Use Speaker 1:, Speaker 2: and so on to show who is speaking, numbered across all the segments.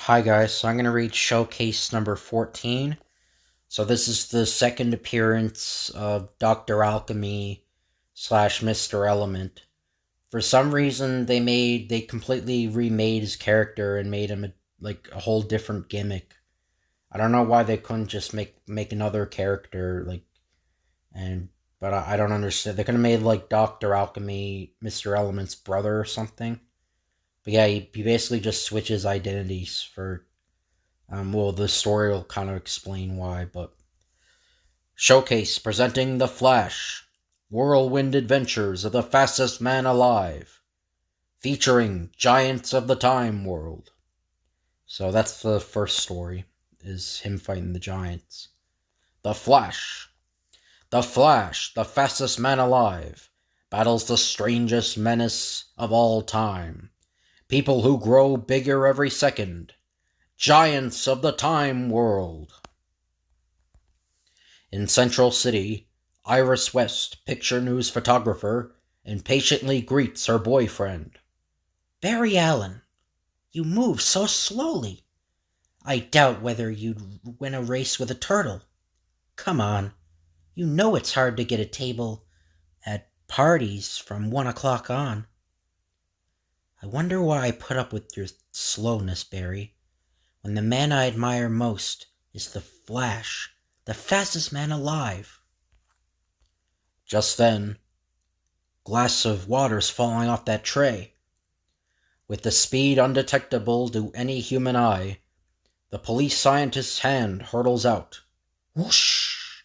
Speaker 1: Hi guys, so I'm going to read showcase number 14. So this is the second appearance of Dr. Alchemy slash Mr. Element. For some reason they completely remade his character and made him a whole different gimmick. I don't know why they couldn't just make another character but I don't understand. They could have made like Dr. Alchemy Mr. Element's brother or something. But yeah, he basically just switches identities for the story will kind of explain why, but Showcase presenting The Flash, Whirlwind Adventures of the Fastest Man Alive, featuring Giants of the Time World. So that's the first story, is him fighting the Giants. The Flash, the fastest man alive, battles the strangest menace of all time. People who grow bigger every second. Giants of the Time World. In Central City, Iris West, picture news photographer, impatiently greets her boyfriend.
Speaker 2: Barry Allen, you move so slowly. I doubt whether you'd win a race with a turtle. Come on, you know it's hard to get a table at parties from 1 o'clock on. I wonder why I put up with your slowness, Barry, when the man I admire most is the Flash, the fastest man alive.
Speaker 1: Just then, glass of water's falling off that tray. With the speed undetectable to any human eye, the police scientist's hand hurtles out. Whoosh!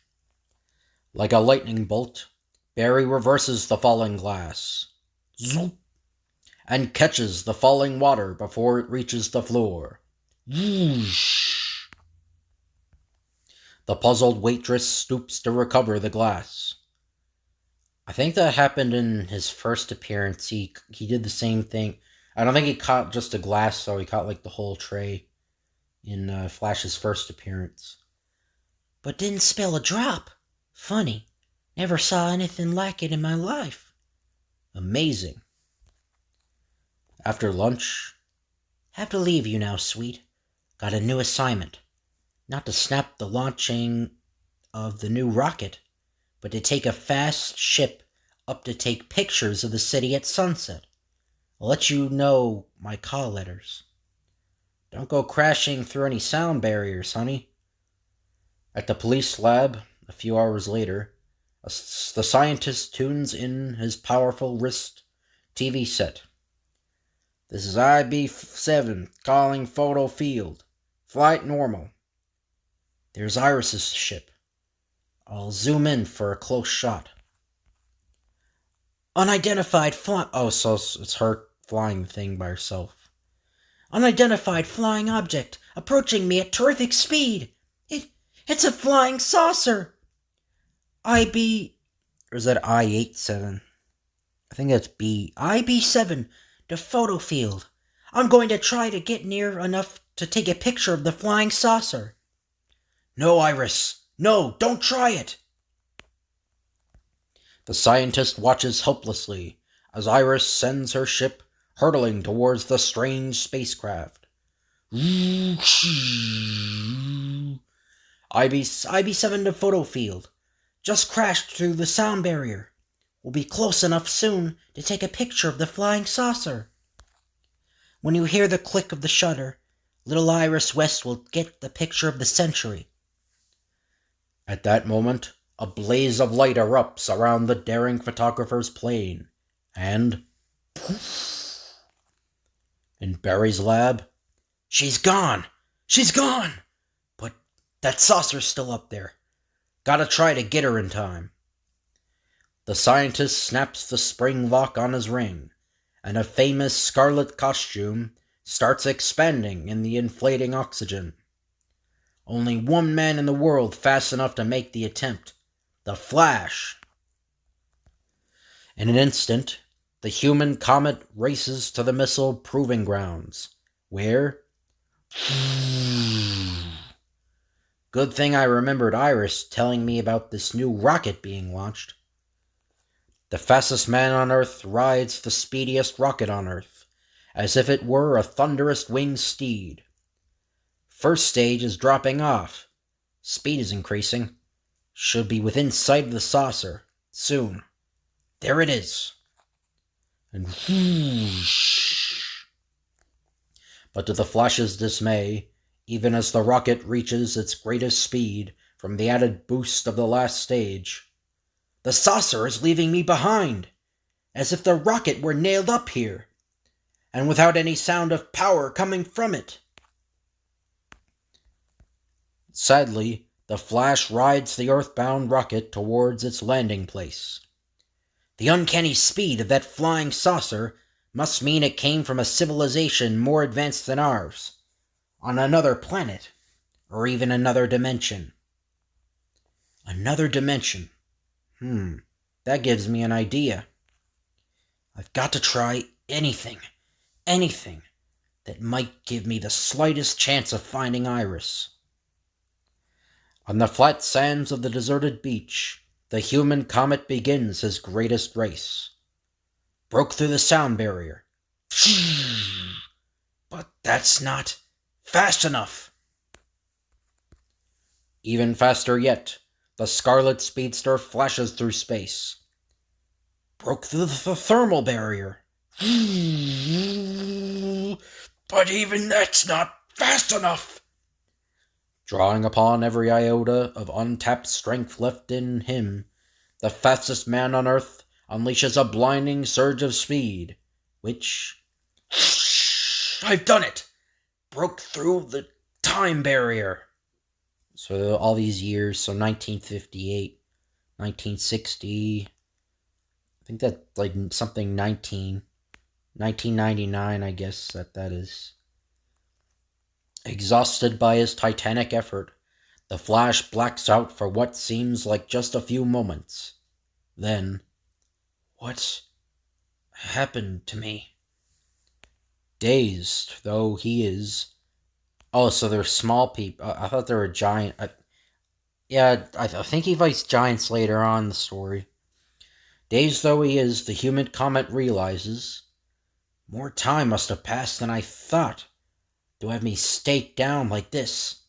Speaker 1: Like a lightning bolt, Barry reverses the falling glass. Zoop! And catches the falling water before it reaches the floor. Whoosh! The puzzled waitress stoops to recover the glass. I think that happened in his first appearance. He did the same thing. I don't think he caught just a glass, though. He caught like the whole tray in Flash's first appearance.
Speaker 2: But didn't spill a drop. Funny. Never saw anything like it in my life.
Speaker 1: Amazing. After lunch,
Speaker 2: have to leave you now, sweet. Got a new assignment. Not to snap the launching of the new rocket, but to take a fast ship up to take pictures of the city at sunset. I'll let you know my call letters.
Speaker 1: Don't go crashing through any sound barriers, honey. At the police lab, a few hours later, the scientist tunes in his powerful wrist TV set. This is IB-7 calling photo field. Flight normal. There's Iris's ship. I'll zoom in for a close shot.
Speaker 2: Unidentified flying...
Speaker 1: Oh, so it's her flying the thing by herself.
Speaker 2: Unidentified flying object approaching me at terrific speed. It's a flying saucer. IB...
Speaker 1: Or is that I-87? I think that's B.
Speaker 2: IB-7, the photo field. I'm going to try to get near enough to take a picture of the flying saucer.
Speaker 1: No, Iris. No, don't try it. The scientist watches helplessly as Iris sends her ship hurtling towards the strange spacecraft.
Speaker 2: IB-7 to photo field. Just crashed through the sound barrier. We'll be close enough soon to take a picture of the flying saucer. When you hear the click of the shutter, little Iris West will get the picture of the century.
Speaker 1: At that moment, a blaze of light erupts around the daring photographer's plane, and poof! In Barry's lab,
Speaker 2: she's gone! She's gone! But that saucer's still up there.
Speaker 1: Gotta try to get her in time. The scientist snaps the spring lock on his ring, and a famous scarlet costume starts expanding in the inflating oxygen. Only one man in the world fast enough to make the attempt. The Flash. In an instant, the human comet races to the missile proving grounds, where... Good thing I remembered Iris telling me about this new rocket being launched. The fastest man on Earth rides the speediest rocket on Earth, as if it were a thunderous winged steed. First stage is dropping off. Speed is increasing. Should be within sight of the saucer. Soon. There it is. And whoosh. But to the Flash's dismay, even as the rocket reaches its greatest speed from the added boost of the last stage, the saucer is leaving me behind, as if the rocket were nailed up here, and without any sound of power coming from it. Sadly, the Flash rides the earthbound rocket towards its landing place. The uncanny speed of that flying saucer must mean it came from a civilization more advanced than ours, on another planet, or even another dimension. Another dimension. That gives me an idea. I've got to try anything that might give me the slightest chance of finding Iris. On the flat sands of the deserted beach, the human comet begins his greatest race. Broke through the sound barrier. But that's not fast enough. Even faster yet, the Scarlet Speedster flashes through space. Broke through the thermal barrier. But even that's not fast enough. Drawing upon every iota of untapped strength left in him, the fastest man on Earth unleashes a blinding surge of speed, which... I've done it! Broke through the time barrier. So all these years, so 1958, 1960, I think that like something 1999, I guess that is. Exhausted by his titanic effort, the Flash blacks out for what seems like just a few moments. Then, what happened to me? Dazed though he is. Oh, so they're small people. I thought they were giant. I think he fights giants later on in the story. Dazed though he is, the human comet realizes, more time must have passed than I thought to have me staked down like this.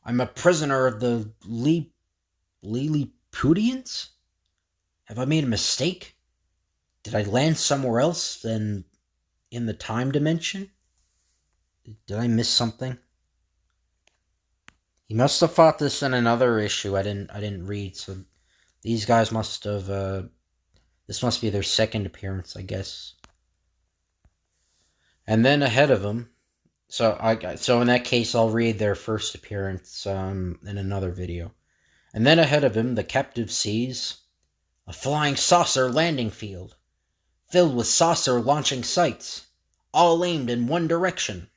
Speaker 1: I'm a prisoner of the Lilliputians? Have I made a mistake? Did I land somewhere else than in the time dimension? Did I miss something? He must have fought this in another issue I didn't read, so these guys must have this must be their second appearance, I guess. And then ahead of him, so in that case I'll read their first appearance in another video. And then ahead of him, the captive sees a flying saucer landing field, filled with saucer launching sites, all aimed in one direction.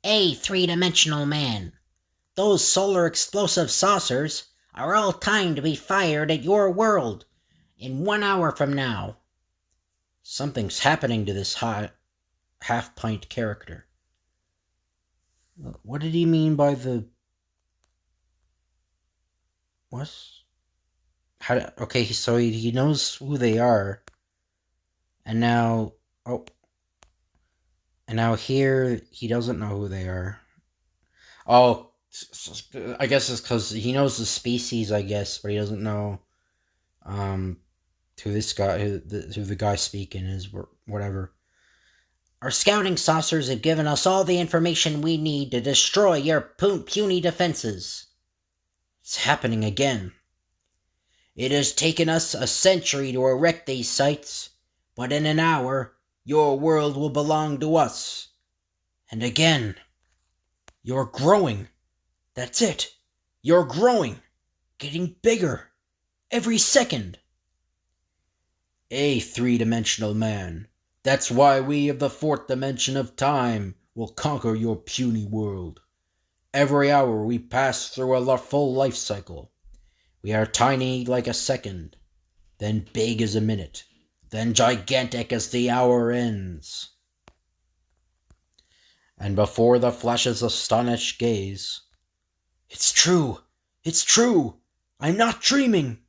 Speaker 2: Hey, three-dimensional man. Those solar explosive saucers are all timed to be fired at your world in 1 hour from now.
Speaker 1: Something's happening to this half-pint character. What did he mean by the... What? Okay, so he knows who they are. And now... Oh. And now here, he doesn't know who they are. Oh, I guess it's because he knows the species, I guess, but he doesn't know who this guy, who the guy speaking is, whatever.
Speaker 2: Our scouting saucers have given us all the information we need to destroy your puny defenses.
Speaker 1: It's happening again.
Speaker 2: It has taken us a century to erect these sites, but in an hour, your world will belong to us.
Speaker 1: And again, you're growing. That's it. You're growing. Getting bigger. Every second. A three-dimensional man. That's why we of the fourth dimension of time will conquer your puny world. Every hour we pass through a full life cycle. We are tiny like a second, then big as a minute, then gigantic as the hour ends. And before the Flash's astonished gaze, it's true! It's true! I'm not dreaming!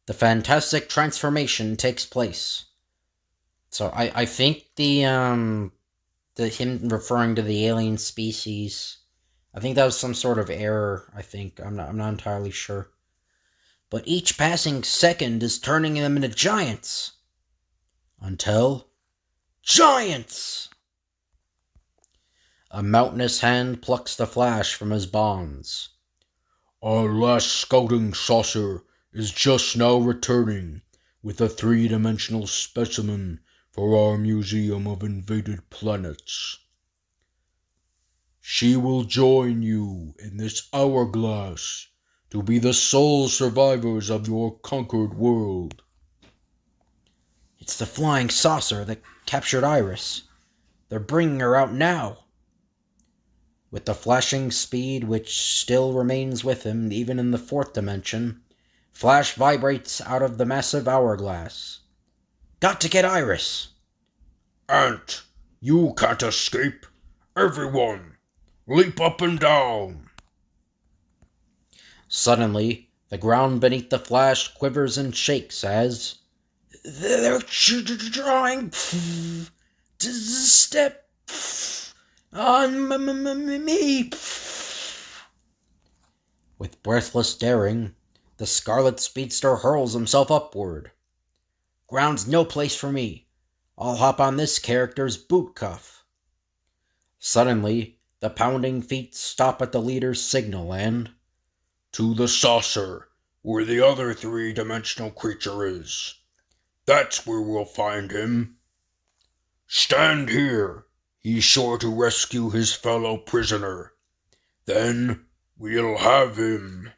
Speaker 1: The fantastic transformation takes place. So I think the him referring to the alien species. I think that was some sort of error, I think. I'm not entirely sure.
Speaker 2: But each passing second is turning them into giants.
Speaker 1: Until...
Speaker 2: Giants!
Speaker 1: A mountainous hand plucks the Flash from his bonds.
Speaker 3: Our last scouting saucer is just now returning with a three-dimensional specimen for our Museum of Invaded Planets. She will join you in this hourglass to be the sole survivors of your conquered world.
Speaker 2: It's the flying saucer that captured Iris. They're bringing her out now.
Speaker 1: With the flashing speed which still remains with him even in the fourth dimension, Flash vibrates out of the massive hourglass.
Speaker 2: Got to get Iris.
Speaker 3: Ant, you can't escape. Everyone, leap up and down.
Speaker 1: Suddenly, the ground beneath the Flash quivers and shakes as...
Speaker 2: They're trying to step on me.
Speaker 1: With breathless daring, the Scarlet Speedster hurls himself upward.
Speaker 2: Ground's no place for me. I'll hop on this character's boot cuff.
Speaker 1: Suddenly, the pounding feet stop at the leader's signal and...
Speaker 3: To the saucer, where the other three-dimensional creature is. That's where we'll find him. Stand here. He's sure to rescue his fellow prisoner. Then we'll have him.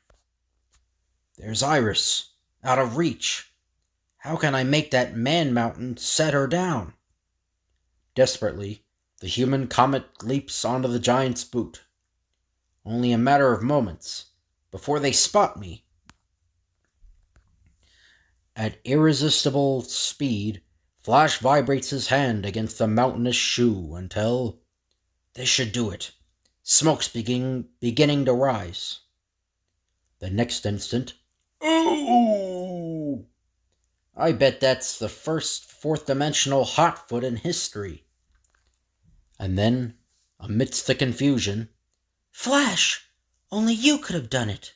Speaker 2: There's Iris, out of reach. How can I make that man-mountain set her down?
Speaker 1: Desperately, the human comet leaps onto the giant's boot. Only a matter of moments before they spot me. At irresistible speed, Flash vibrates his hand against the mountainous shoe until...
Speaker 2: This should do it. Smoke's beginning to rise.
Speaker 1: The next instant...
Speaker 3: Oh!
Speaker 1: I bet that's the first fourth-dimensional hotfoot in history. And then, amidst the confusion...
Speaker 2: Flash! Only you could have done it.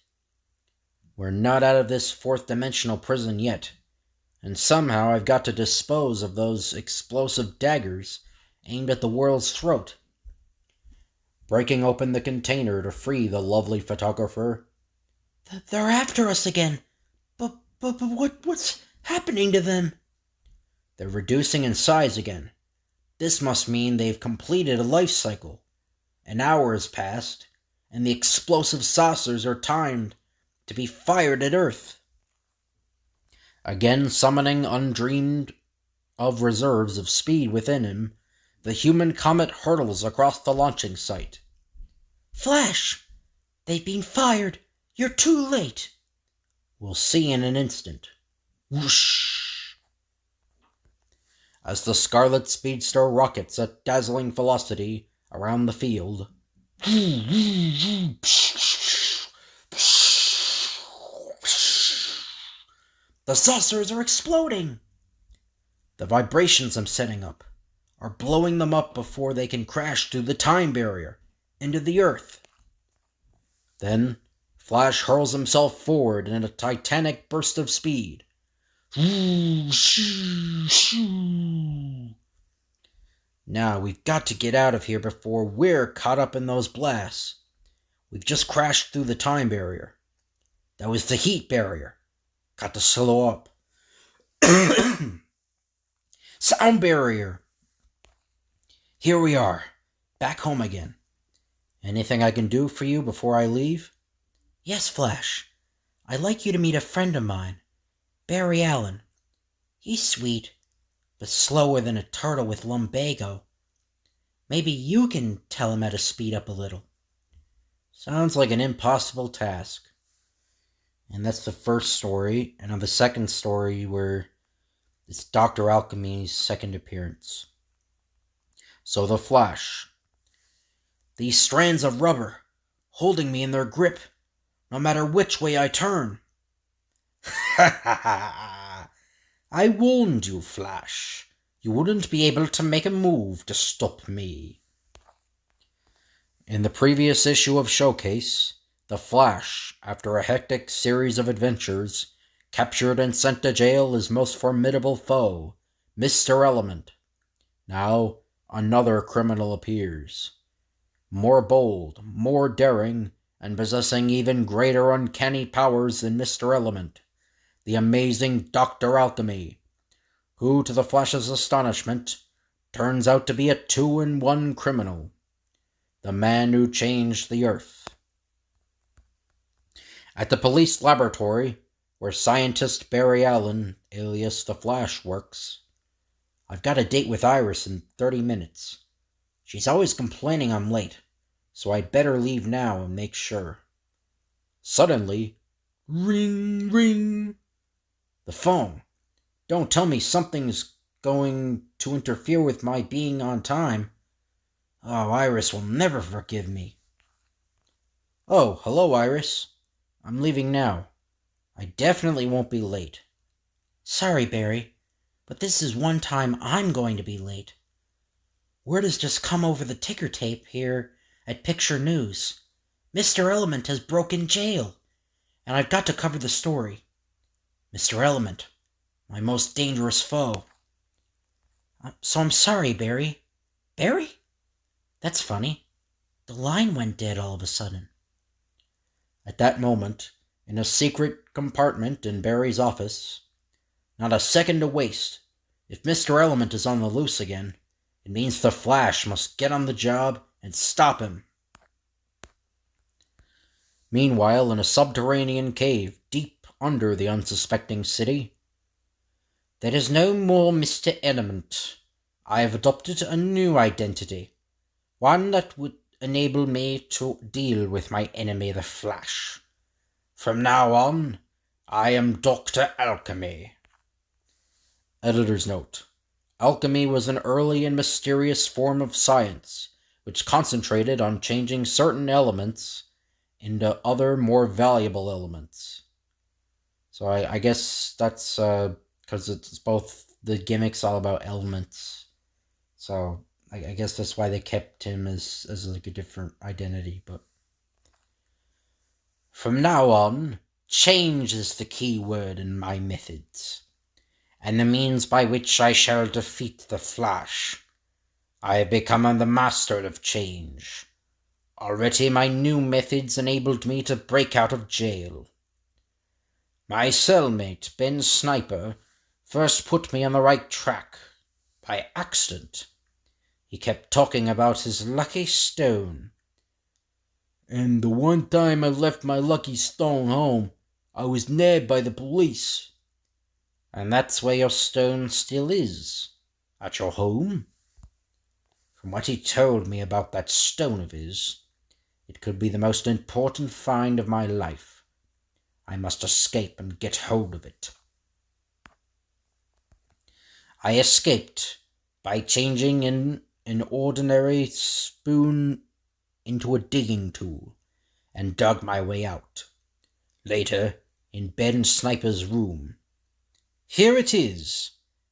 Speaker 1: We're not out of this fourth-dimensional prison yet, and somehow I've got to dispose of those explosive daggers aimed at the world's throat. Breaking open the container to free the lovely photographer.
Speaker 2: They're after us again. But what's happening to them?
Speaker 1: They're reducing in size again. This must mean they've completed a life cycle. An hour has passed, and the explosive saucers are timed to be fired at Earth. Again summoning undreamed of reserves of speed within him, the human comet hurtles across the launching site.
Speaker 2: Flash! They've been fired! You're too late!
Speaker 1: We'll see in an instant.
Speaker 3: Whoosh!
Speaker 1: As the Scarlet Speedster rockets at dazzling velocity around the field.
Speaker 2: The saucers are exploding!
Speaker 1: The vibrations I'm setting up are blowing them up before they can crash through the time barrier into the Earth. Then, Flash hurls himself forward in a titanic burst of speed. Now we've got to get out of here before we're caught up in those blasts. We've just crashed through the time barrier. That was the heat barrier. Got to slow up. Sound barrier. Here we are, back home again. Anything I can do for you before I leave?
Speaker 2: Yes, Flash. I'd like you to meet a friend of mine, Barry Allen. He's sweet, but slower than a turtle with lumbago. Maybe you can tell him how to speed up a little.
Speaker 1: Sounds like an impossible task. And that's the first story. And on the second story, where it's Dr. Alchemy's second appearance. So the Flash.
Speaker 2: These strands of rubber, holding me in their grip, no matter which way I turn.
Speaker 1: Ha ha ha! I warned you, Flash. You wouldn't be able to make a move to stop me. In the previous issue of Showcase, the Flash, after a hectic series of adventures, captured and sent to jail his most formidable foe, Mr. Element. Now, another criminal appears. More bold, more daring, and possessing even greater uncanny powers than Mr. Element, the amazing Dr. Alchemy, who, to the Flash's astonishment, turns out to be a 2-in-1 criminal. The man who changed the Earth. At the police laboratory, where scientist Barry Allen, alias the Flash, works, I've got a date with Iris in 30 minutes. She's always complaining I'm late, so I'd better leave now and make sure. Suddenly, ring, ring. The phone. Don't tell me something's going to interfere with my being on time. Oh, Iris will never forgive me. Oh, hello, Iris. I'm leaving now. I definitely won't be late.
Speaker 2: Sorry, Barry, but this is one time I'm going to be late. Word has just come over the ticker tape here at Picture News. Mr. Element has broken jail, and I've got to cover the story. Mr. Element, my most dangerous foe. So I'm sorry, Barry. Barry? That's funny. The line went dead all of a sudden.
Speaker 1: At that moment, in a secret compartment in Barry's office, not a second to waste. If Mr. Element is on the loose again, it means the Flash must get on the job and stop him. Meanwhile, in a subterranean cave deep under the unsuspecting city, there is no more Mr. Element. I have adopted a new identity, one that would enable me to deal with my enemy, the Flash. From now on, I am Dr. Alchemy. Editor's note. Alchemy was an early and mysterious form of science, which concentrated on changing certain elements into other, more valuable elements. So I guess that's because it's both the gimmick's all about elements. So I guess that's why they kept him as like a different identity. But from now on, change is the key word in my methods, and the means by which I shall defeat the Flash. I have become the master of change. Already my new methods enabled me to break out of jail. My cellmate, Ben Sniper, first put me on the right track, by accident. He kept talking about his lucky stone. And the one time I left my lucky stone home, I was nabbed by the police. And that's where your stone still is, at your home? From what he told me about that stone of his, it could be the most important find of my life. I must escape and get hold of it. I escaped by changing an ordinary spoon into a digging tool and dug my way out. Later, in Ben Sniper's room. Here it is.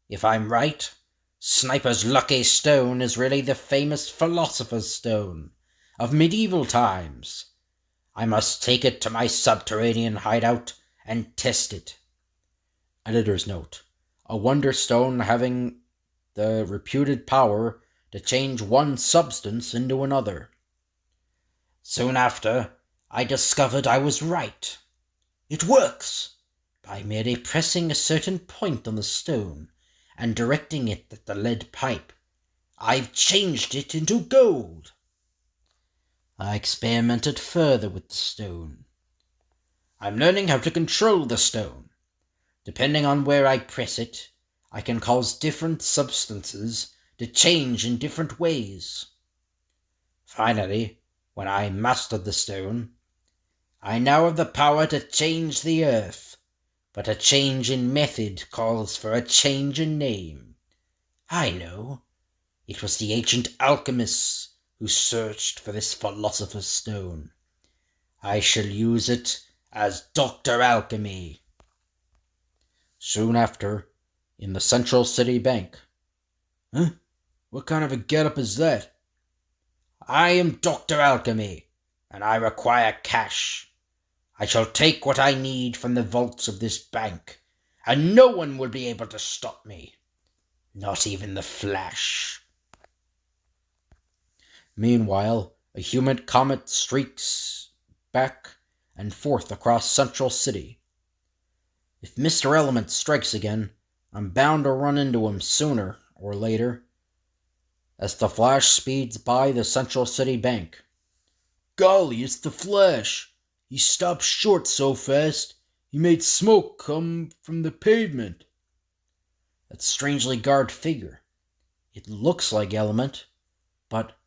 Speaker 1: If I'm right, Sniper's lucky stone is really the famous Philosopher's Stone of medieval times. I must take it to my subterranean hideout and test it. Editor's note. A wonder stone having the reputed power to change one substance into another. Soon after, I discovered I was right. It works! By merely pressing a certain point on the stone and directing it at the lead pipe, I've changed it into gold. I experimented further with the stone. I'm learning how to control the stone. Depending on where I press it, I can cause different substances to change in different ways. Finally, when I mastered the stone, I now have the power to change the earth, but a change in method calls for a change in name. I know. It was the ancient alchemists who searched for this Philosopher's Stone. I shall use it as Dr. Alchemy. Soon after, in the Central City Bank,
Speaker 3: Huh? What kind of a getup is that?
Speaker 2: I am Dr. Alchemy, and I require cash. I shall take what I need from the vaults of this bank, and no one will be able to stop me. Not even the Flash.
Speaker 1: Meanwhile, a human comet streaks back and forth across Central City. If Mr. Element strikes again, I'm bound to run into him sooner or later. As the Flash speeds by the Central City Bank.
Speaker 3: Golly, it's the Flash! He stopped short so fast, he made smoke come from the pavement.
Speaker 1: That strangely garbed figure. It looks like Element, but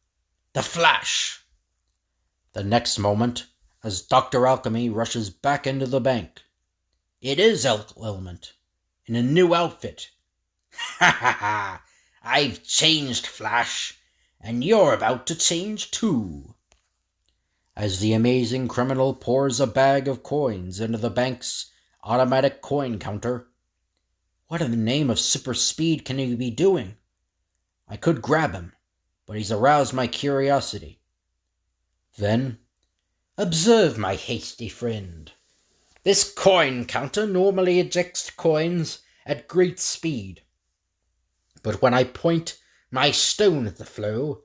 Speaker 2: the Flash!
Speaker 1: The next moment, as Dr. Alchemy rushes back into the bank.
Speaker 2: It is Element, in a new outfit. Ha ha ha! I've changed, Flash, and you're about to change too.
Speaker 1: As the amazing criminal pours a bag of coins into the bank's automatic coin counter. What in the name of super speed can he be doing? I could grab him, but he's aroused my curiosity. Then,
Speaker 2: observe, my hasty friend. This coin counter normally ejects coins at great speed. But when I point my stone at the flow,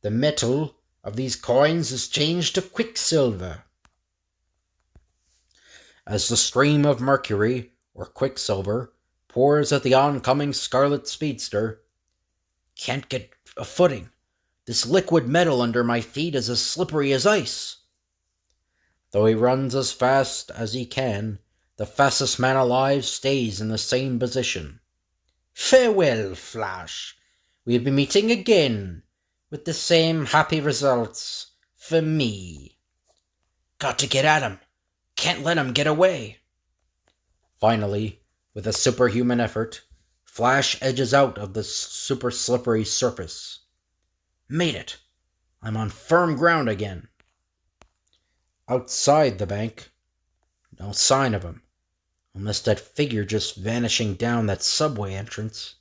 Speaker 2: the metal of these coins is changed to quicksilver.
Speaker 1: As the stream of mercury, or quicksilver, pours at the oncoming Scarlet Speedster,
Speaker 2: can't get a footing. This liquid metal under my feet is as slippery as ice.
Speaker 1: Though he runs as fast as he can, the fastest man alive stays in the same position.
Speaker 2: Farewell, Flash. We'll be meeting again, with the same happy results for me. Got to get at him. Can't let him get away.
Speaker 1: Finally, with a superhuman effort, Flash edges out of the super slippery surface.
Speaker 2: Made it.
Speaker 1: I'm on firm ground again. Outside the bank, no sign of him. Unless that figure just vanishing down that subway entrance.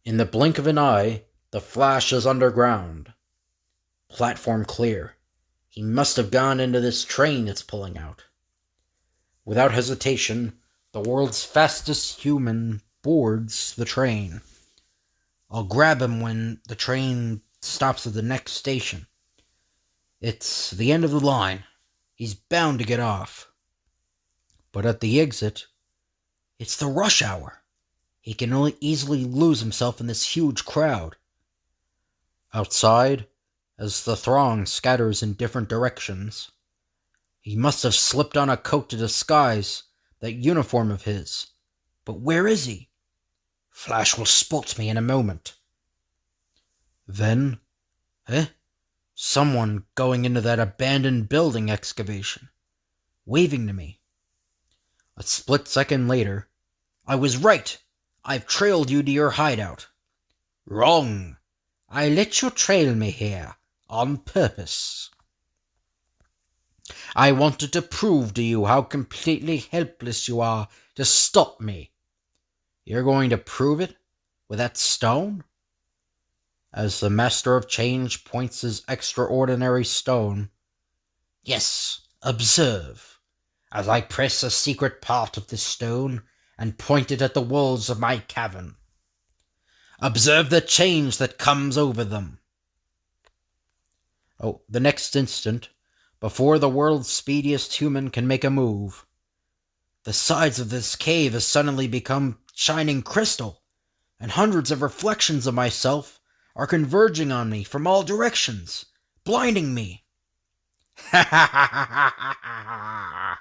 Speaker 1: In the blink of an eye, the Flash is underground. Platform clear. He must have gone into this train that's pulling out. Without hesitation, the world's fastest human boards the train. I'll grab him when the train stops at the next station. It's the end of the line. He's bound to get off. But at the exit, it's the rush hour. He can only easily lose himself in this huge crowd. Outside, as the throng scatters in different directions, he must have slipped on a coat to disguise that uniform of his. But where is he? Flash will spot me in a moment. Then, someone going into that abandoned building excavation, waving to me. A split second later, I was right. I've trailed you to your hideout.
Speaker 2: Wrong. I let you trail me here on purpose. I wanted to prove to you how completely helpless you are to stop me.
Speaker 1: You're going to prove it with that stone? As the Master of Change points his extraordinary stone.
Speaker 2: Yes, observe. As I press a secret part of this stone and point it at the walls of my cavern. Observe the change that comes over them.
Speaker 1: Oh, the next instant, before the world's speediest human can make a move, the sides of this cave have suddenly become shining crystal, and hundreds of reflections of myself are converging on me from all directions, blinding me.
Speaker 2: Ha ha ha ha ha ha!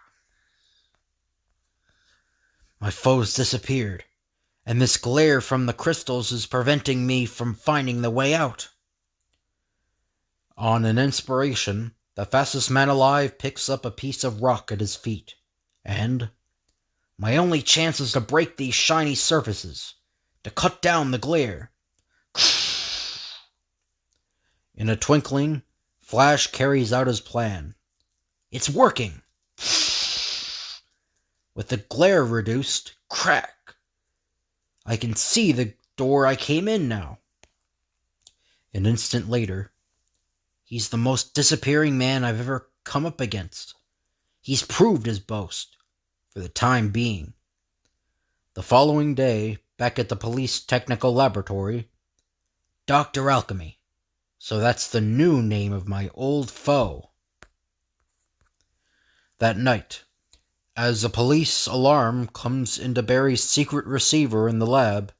Speaker 1: My foes disappeared, and this glare from the crystals is preventing me from finding the way out. On an inspiration, the fastest man alive picks up a piece of rock at his feet, and my only chance is to break these shiny surfaces, to cut down the glare. In a twinkling, Flash carries out his plan. It's working! With the glare reduced, crack! I can see the
Speaker 2: door I came in now." An instant later, "He's the most disappearing man I've ever come up against. He's proved his boast, for the time being." The following day, back at the police technical laboratory, Dr. Alchemy. So that's the new name of my old foe. That night, as a police alarm comes into Barry's secret receiver in the lab,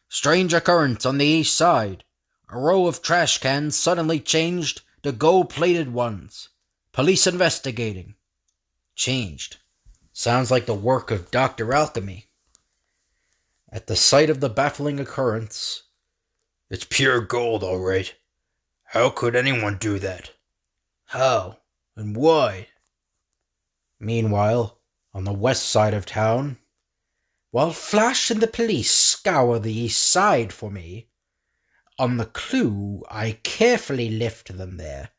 Speaker 2: "Strange occurrence on the east side. A row of trash cans suddenly changed to gold-plated ones. Police investigating." Changed. Sounds like the work of Dr. Alchemy. At the sight of the baffling occurrence,
Speaker 3: "It's pure gold, all right. How could anyone do that?"
Speaker 2: "How? And why?" Meanwhile, on the west side of town, "While Flash and the police scour the east side for me, on the clue I carefully left them there,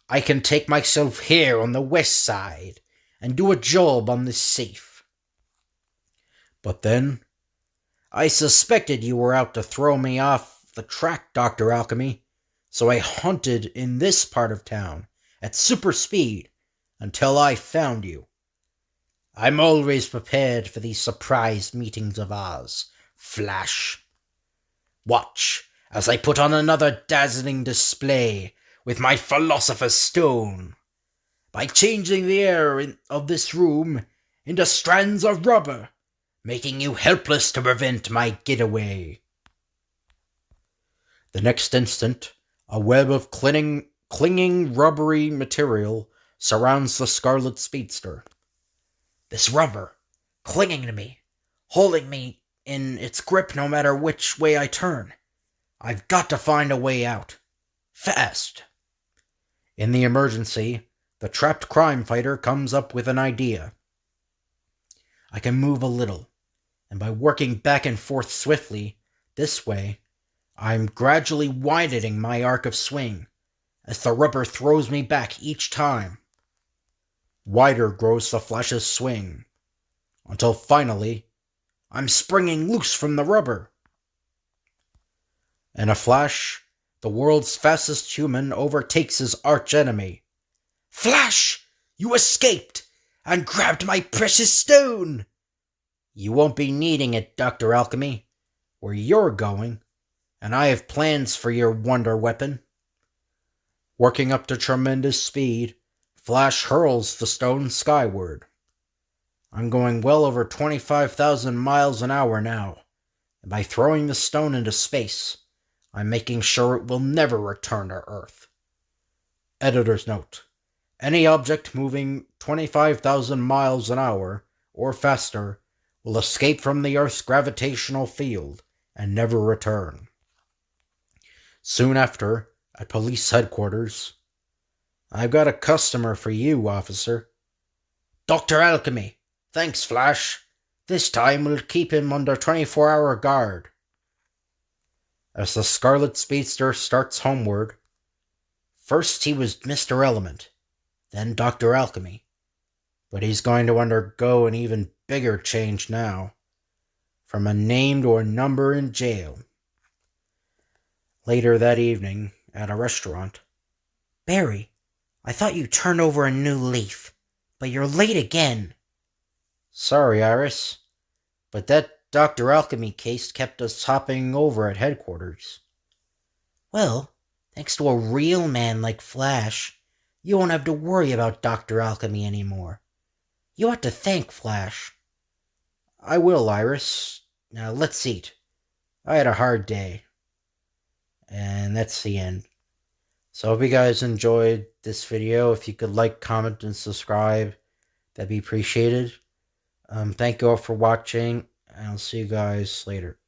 Speaker 2: I can take myself here on the west side and do a job on this safe." "But then, I suspected you were out to throw me off the track, Dr. Alchemy, so I hunted in this part of town at super speed until I found you. I'm always prepared for these surprise meetings of ours, Flash. Watch as I put on another dazzling display with my Philosopher's Stone, by changing the air of this room into strands of rubber, making you helpless to prevent my getaway." The next instant, a web of clinging rubbery material surrounds the Scarlet Speedster. "This rubber, clinging to me, holding me in its grip no matter which way I turn. I've got to find a way out. Fast." In the emergency, the trapped crime fighter comes up with an idea. "I can move a little, and by working back and forth swiftly, this way, I'm gradually widening my arc of swing, as the rubber throws me back each time. Wider grows the Flash's swing, until finally, I'm springing loose from the rubber." In a flash, the world's fastest human overtakes his archenemy. "Flash! You escaped and grabbed my precious stone!" "You won't be needing it, Dr. Alchemy, where you're going, and I have plans for your wonder weapon." Working up to tremendous speed, Flash hurls the stone skyward. "I'm going well over 25,000 miles an hour now, and by throwing the stone into space, I'm making sure it will never return to Earth." Editor's note: any object moving 25,000 miles an hour or faster will escape from the Earth's gravitational field and never return. Soon after, at police headquarters, "I've got a customer for you, officer." "Dr. Alchemy, thanks, Flash. This time we'll keep him under 24-hour guard." As the Scarlet Speedster starts homeward, first he was Mr. Element, then Dr. Alchemy, but he's going to undergo an even bigger change now, from a name to a number in jail. Later that evening, at a restaurant, "Barry, I thought you turned over a new leaf, but you're late again." "Sorry, Iris, but that Dr. Alchemy case kept us hopping over at headquarters." "Well, thanks to a real man like Flash, you won't have to worry about Dr. Alchemy anymore. You ought to thank Flash." "I will, Iris. Now let's eat. I had a hard day." And that's the end. So I hope you guys enjoyed this video. If you could like, comment, and subscribe, that'd be appreciated. Thank you all for watching, and I'll see you guys later.